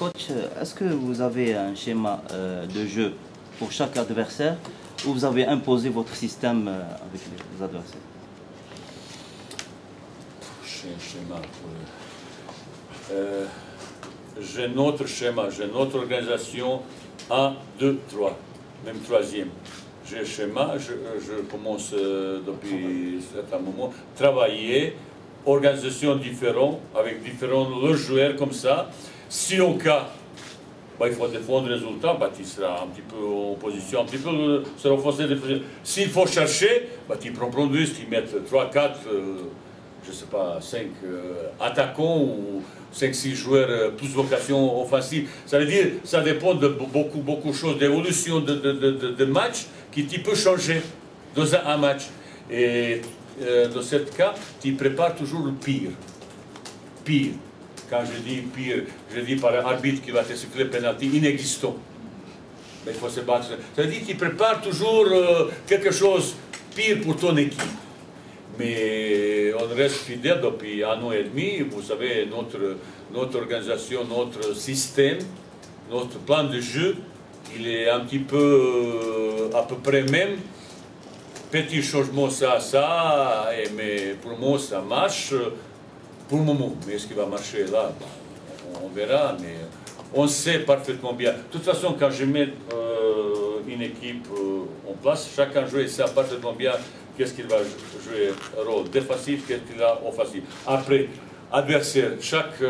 Coach, est-ce que vous avez un schéma de jeu pour chaque adversaire ou vous avez imposé votre système avec les adversaires? Schéma. J'ai notre schéma, j'ai notre organisation 1, 2, 3, même troisième. J'ai un schéma, je commence depuis un certain moment à travailler, organisation différente, avec différents joueurs comme ça. Si au cas, bah, il faut défendre le résultat, bah, tu seras un petit peu en position, un petit peu se renforcer. S'il faut chercher, bah, tu prends plus, tu mets 3, 4, je ne sais pas, 5 attaquants ou 5-6 joueurs plus vocation offensive. Ça veut dire, ça dépend de beaucoup de choses, d'évolution de match qui tu peux changer dans un match. Et dans ce cas, tu prépares toujours le pire. Pire. Quand je dis pire, je dis par un arbitre qui va te siffler penalty inexistant. Mais il faut se battre. Ça veut dire que tu prépares toujours quelque chose pire pour ton équipe. Mais on reste fidèle depuis 1 an et demi. Vous savez, notre organisation, notre système, notre plan de jeu, il est un petit peu à peu près même. Petit changement, ça, mais pour moi, ça marche pour le moment. Mais est-ce qu'il va marcher là? On verra, mais on sait parfaitement bien. De toute façon, quand je mets une équipe en place, chacun joue ça parfaitement bien. Qu'est-ce qu'il va jouer rôle défensif, qu'est-ce qu'il a offensif. Après, adversaire, chaque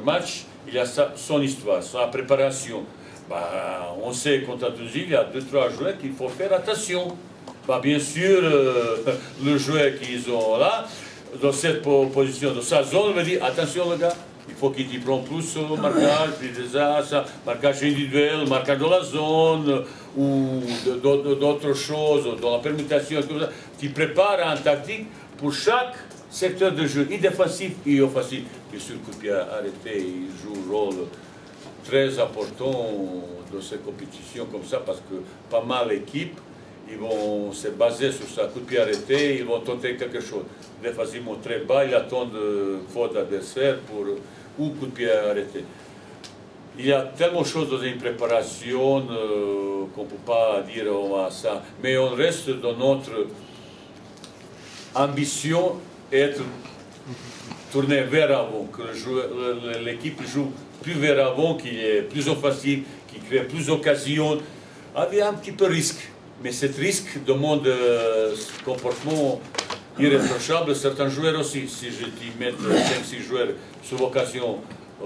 match, il a son histoire, sa préparation. Bah, on sait contre Toulouse, il y a 2-3 joueurs qu'il faut faire attention. Bah, bien sûr, le joueur qu'ils ont là, dans cette position, dans sa zone, on va dire attention le gars, il faut qu'il y prenne plus au marquage, marquage individuel, marquage dans la zone, ou d'autres choses, dans la permutation, tu prépares un tactique pour chaque secteur de jeu, et défensif et offensif. Bien sûr, coup de pied arrêté, il joue un rôle très important dans ces compétitions comme ça, parce que pas mal d'équipes, ils vont se baser sur ça, coup de pied arrêté, ils vont tenter quelque chose. Défensivement très bas, ils attendent faute d'adversaire pour ou coup de pied arrêté. Il y a tellement de choses dans une préparation qu'on ne peut pas dire ça. Mais on reste dans notre ambition être tourné vers avant, que l'équipe joue plus vers avant, qu'il est plus offensif, qu'il crée plus d'occasions, avec un petit peu de risque. Mais ce risque demande un comportement irréprochable. Certains joueurs aussi, si je dis mettre 5-6 joueurs sous vocation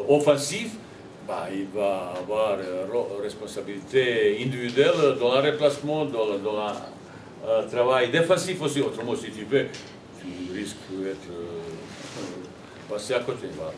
offensive, bah, il va avoir une responsabilité individuelle dans le remplacement, dans le travail défensif aussi. Autrement, si tu veux, tu risques d'être passé à côté. Voilà.